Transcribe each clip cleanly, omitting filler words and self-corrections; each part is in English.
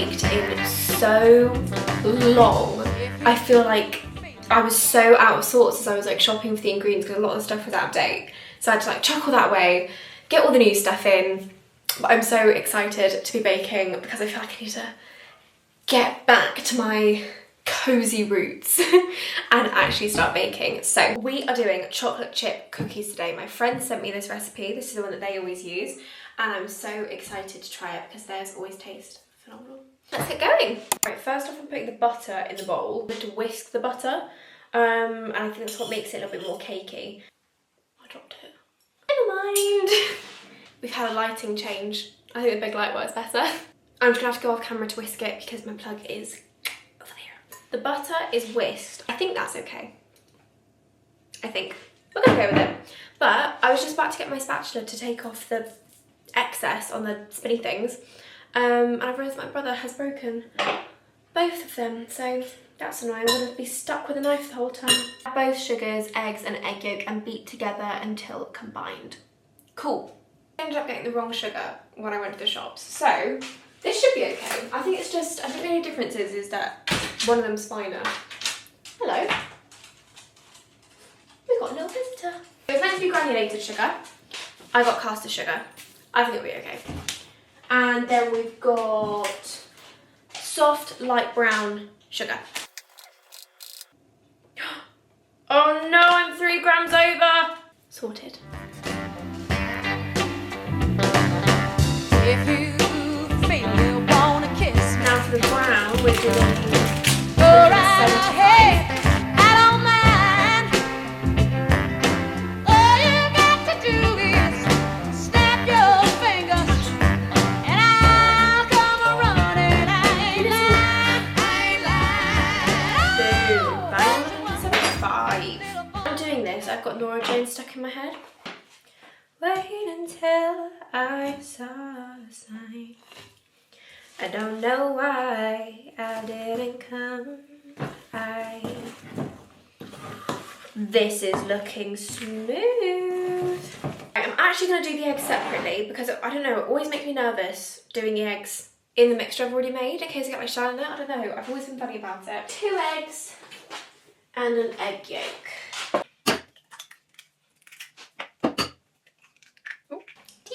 baked in so long. I feel like I was so out of sorts as I was like shopping for the ingredients because a lot of the stuff was out of date. So I had to like chuck all that away, get all the new stuff in. But I'm so excited to be baking because I feel like I need to get back to my cozy roots and actually start baking. So we are doing chocolate chip cookies today. My friend sent me this recipe. This is the one that they always use, and I'm so excited to try it because theirs always taste phenomenal. Let's get going. Right, first off I'm putting the butter in the bowl. I have to whisk the butter, and I think that's what makes it a little bit more cakey. I dropped it. Never mind. We've had a lighting change. I think the big light works better. I'm just gonna have to go off camera to whisk it because my plug is over there. The butter is whisked. I think that's okay. I think. We're gonna go with it. But I was just about to get my spatula to take off the excess on the spinny things. And I realised my brother has broken both of them, so that's annoying. I'm going to be stuck with a knife the whole time. Both sugars, eggs and egg yolk and beat together until combined. Cool. I ended up getting the wrong sugar when I went to the shops, so this should be okay. I think it's just, I think the only difference is that one of them's finer. Hello. We've got a little visitor. It's meant to be granulated sugar. I got caster sugar. I think it'll be okay. And then we've got soft light brown sugar. Oh no, I'm 3 grams over. Sorted. If you feel you wanna kiss me, now for the brown, we're doing go right ahead. I don't mind. All you got to do is snap your fingers, and I'll come running. I ain't lying. Boom. I'm doing this. I've got Nora Jones stuck in my head. Wait until I saw a sign. I don't know why I didn't come. This is looking smooth. I'm actually going to do the eggs separately because I don't know, it always makes me nervous doing the eggs in the mixture I've already made in case I get my shine in it. I don't know, I've always been funny about it. 2 eggs and an egg yolk.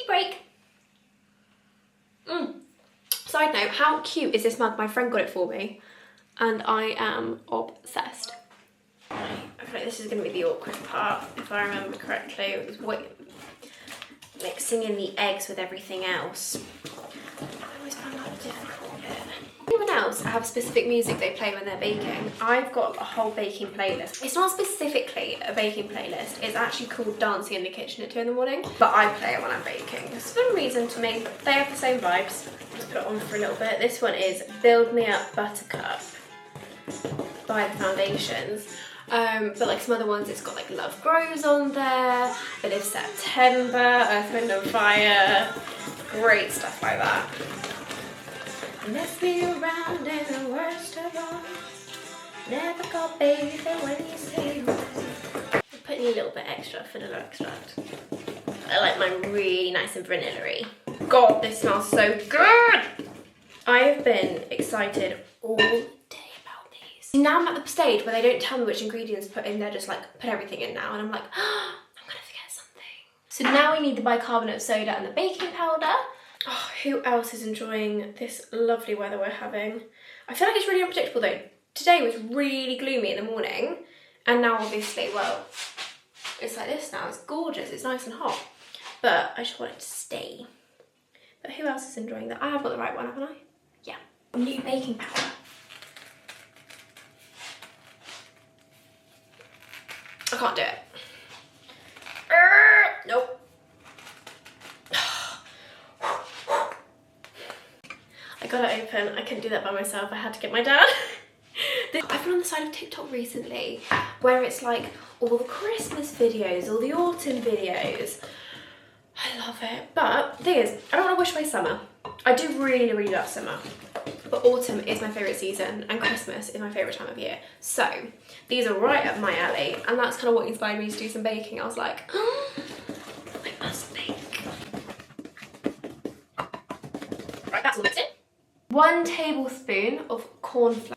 Break. Side note, how cute is this mug? My friend got it for me and I am obsessed. I feel like this is going to be the awkward part if I remember correctly. It was mixing in the eggs with everything else. I always find that a difficult bit. Anyone else have specific music they play when they're baking? I've got a whole baking playlist. It's not specifically a baking playlist, it's actually called Dancing in the Kitchen at 2 in the morning, but I play it when I'm baking. For some reason to me, they have the same vibes. Just put it on for a little bit. This one is Build Me Up Buttercup by The Foundations. But like some other ones, it's got like Love Grows on there, It Is September, Earth, Wind and Fire, great stuff like that. Mess me around in the worst of all. Never got baby when you say I'm putting a little bit extra vanilla extract. I like mine really nice and vanilla-y. God, this smells so good! I have been excited all day about these. Now I'm at the stage where they don't tell me which ingredients to put in, they're just like, put everything in now, and I'm like, oh, I'm gonna forget something. So now we need the bicarbonate of soda and the baking powder. Oh, who else is enjoying this lovely weather we're having? I feel like it's really unpredictable though. Today was really gloomy in the morning, and now obviously, well, it's like this now. It's gorgeous, it's nice and hot, but I just want it to stay. But who else is enjoying that? I have got the right one, haven't I? Yeah. New baking powder. I can't do it. Nope. I got it open. I couldn't do that by myself. I had to get my dad. I've been on the side of TikTok recently where it's like all the Christmas videos, all the autumn videos. I love it. But the thing is, I don't want to wish away summer. I do really, really love summer. But autumn is my favourite season and Christmas is my favourite time of year. So these are right up my alley, and that's kind of what inspired me to do some baking. I was like, oh, I must bake. Right, that's all mixed in. 1 tablespoon of corn flour.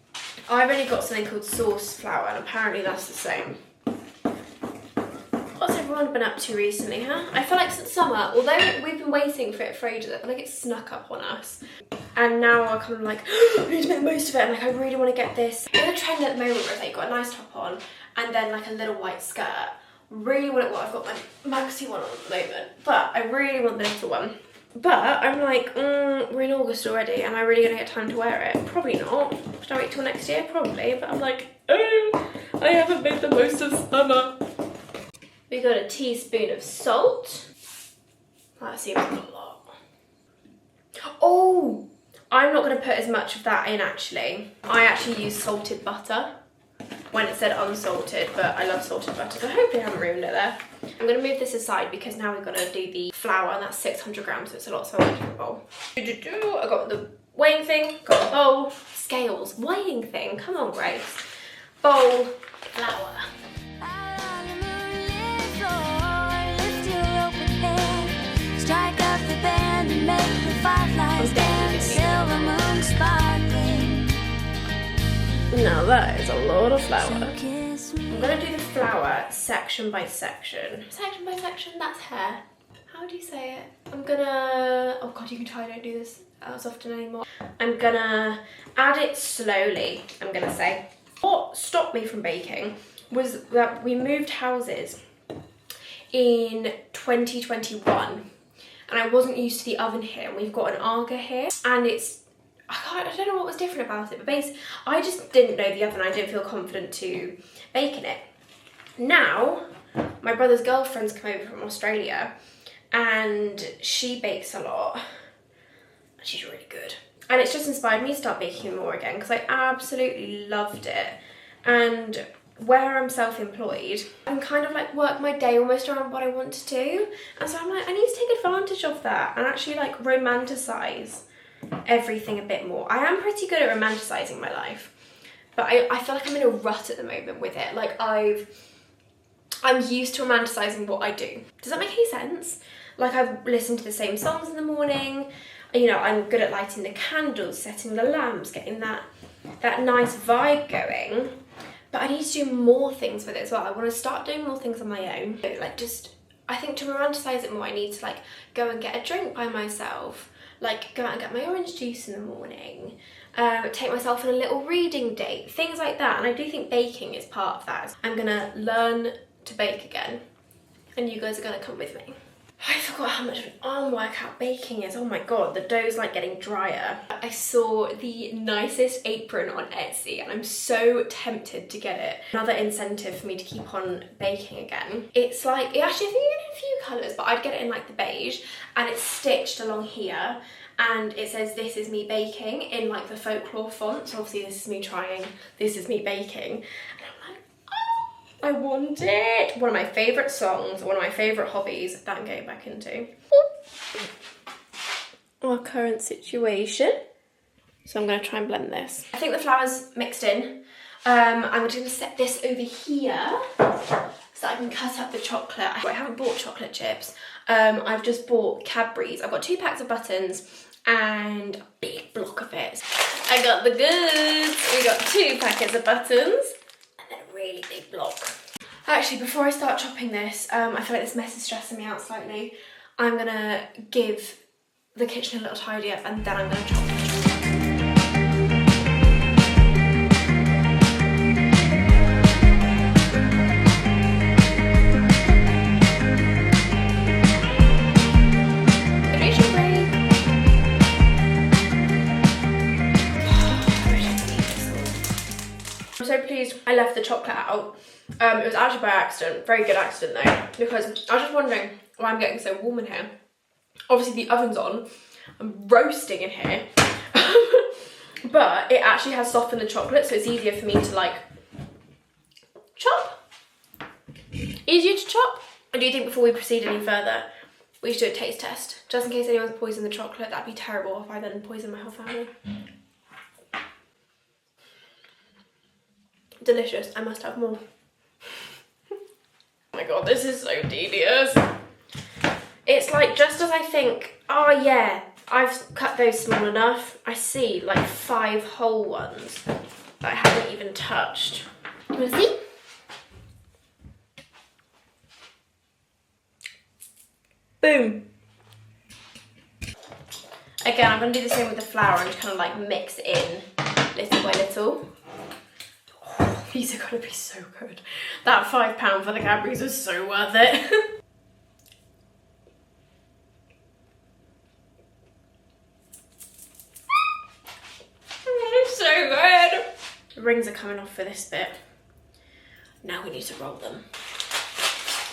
I've only got something called sauce flour, and apparently that's the same. What's everyone been up to recently, huh? I feel like since summer, although we've been waiting for it for ages, I feel like it snuck up on us. And now I'm kind of like, I need to make the most of it, and like I really want to get this. In a trend at the moment where it's like got a nice top on and then like a little white skirt. Really want it. Well, I've got my maxi one on at the moment, but I really want the little one. But I'm like, we're in August already. Am I really gonna get time to wear it? Probably not. Should I wait till next year? Probably. But I'm like, oh, I haven't made the most of summer. We got a teaspoon of salt. That seems like a lot. Oh, I'm not going to put as much of that in actually. I actually use salted butter when it said unsalted, but I love salted butter, so hopefully I haven't ruined it there. I'm going to move this aside because now we've got to do the flour, and that's 600 grams, so it's a lot, so I'll do a bowl. I got the weighing thing, got the bowl, scales, weighing thing, come on Grace. Bowl, flour. Strike up the band and make the fireflies dance, silver moon sparkling. Now that is a lot of flour. I'm going to do the flour section by section. Section by section, that's hair. How do you say it? I'm gonna, oh god, you can tell I don't do this as often anymore. I'm gonna add it slowly, I'm gonna say. What stopped me from baking was that we moved houses in 2021. And I wasn't used to the oven here, and we've got an Aga here, and it's, I don't know what was different about it, but basically, I just didn't know the oven. I didn't feel confident to bake in it. Now, my brother's girlfriend's come over from Australia, and she bakes a lot, and she's really good. And it's just inspired me to start baking more again, because I absolutely loved it. And where I'm self-employed, I can kind of like work my day almost around what I want to do. And so I'm like, I need to take advantage of that and actually like romanticize everything a bit more. I am pretty good at romanticizing my life, but I feel like I'm in a rut at the moment with it. Like I'm used to romanticizing what I do. Does that make any sense? Like I've listened to the same songs in the morning. You know, I'm good at lighting the candles, setting the lamps, getting that nice vibe going. But I need to do more things with it as well. I want to start doing more things on my own. Like just, I think to romanticize it more, I need to like go and get a drink by myself. Like go out and get my orange juice in the morning. Take myself on a little reading date. Things like that. And I do think baking is part of that. I'm going to learn to bake again. And you guys are going to come with me. I forgot how much of an arm workout baking is. Oh my god, the dough's like getting drier. I saw the nicest apron on Etsy and I'm so tempted to get it. Another incentive for me to keep on baking again. It's like, actually I think you get it in a few colours, but I'd get it in like the beige, and it's stitched along here and it says "This is me baking" in like the folklore font. So obviously this is me trying, this is me baking. I want it. One of my favourite songs, one of my favourite hobbies that I'm getting back into. Our current situation. So I'm going to try and blend this. I think the flour's mixed in. I'm just going to set this over here so I can cut up the chocolate. I haven't bought chocolate chips. I've just bought Cadbury's. I've got 2 packs of buttons and a big block of it. I got the goods. We got 2 packets of buttons. Really big block. Actually, before I start chopping this, I feel like this mess is stressing me out slightly. I'm gonna give the kitchen a little tidy up and then I'm gonna chop it. I'm so pleased I left the chocolate out. It was actually by accident, very good accident though, because I was just wondering why I'm getting so warm in here. Obviously the oven's on, I'm roasting in here, but it actually has softened the chocolate, so it's easier for me to like chop. Easier to chop. I do think before we proceed any further, we should do a taste test, just in case anyone's poisoned the chocolate. That'd be terrible if I then poison my whole family. Delicious. I must have more. Oh my god, this is so tedious. It's like just as I think, oh yeah, I've cut those small enough. I see like 5 whole ones that I haven't even touched. You wanna see? Boom. Again, I'm gonna do the same with the flour and just kind of like mix it in little by little. Oh, these are gonna be so good. That £5 for the Cadbury's was so worth it. It's so good. The rings are coming off for this bit. Now we need to roll them.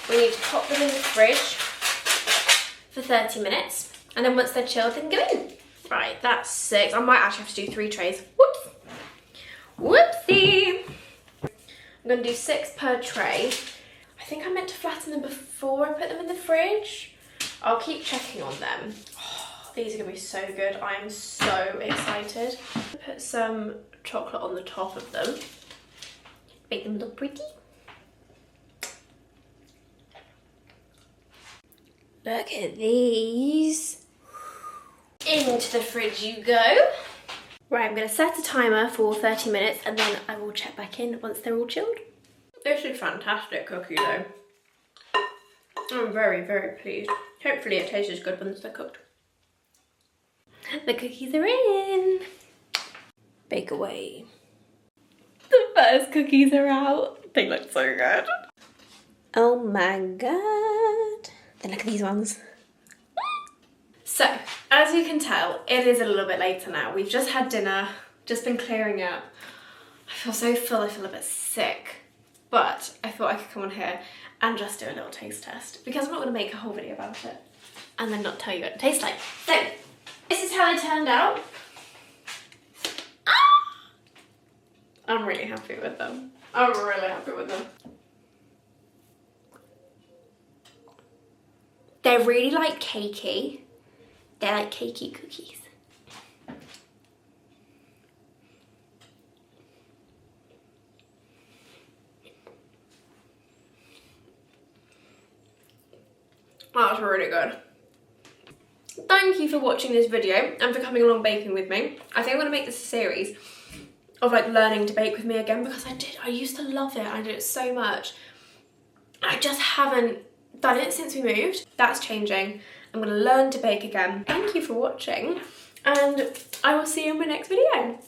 We need to pop them in the fridge for 30 minutes. And then once they're chilled, they can go in. Right, that's 6. I might actually have to do 3 trays. Whoops. Whoopsie. I'm gonna do 6 per tray. I think I meant to flatten them before I put them in the fridge. I'll keep checking on them. Oh, these are gonna be so good. I am so excited. Put some chocolate on the top of them. Make them look pretty. Look at these. Into the fridge you go. Right, I'm gonna set a timer for 30 minutes and then I will check back in once they're all chilled. This is fantastic cookie though. I'm very, very pleased. Hopefully it tastes as good once they're cooked. The cookies are in. Bake away. The first cookies are out. They look so good. Oh my god. Then look at these ones. So, as you can tell, it is a little bit later now. We've just had dinner, just been clearing up. I feel so full, I feel a bit sick. But I thought I could come on here and just do a little taste test because I'm not going to make a whole video about it and then not tell you what it tastes like. So, this is how they turned out. I'm really happy with them. I'm really happy with them. They're really like cakey. They're like cakey cookies. That's really good. Thank you for watching this video and for coming along baking with me. I think I'm gonna make this a series of like learning to bake with me again because I used to love it. I did it so much. I just haven't done it since we moved. That's changing. I'm gonna learn to bake again. Thank you for watching and I will see you in my next video.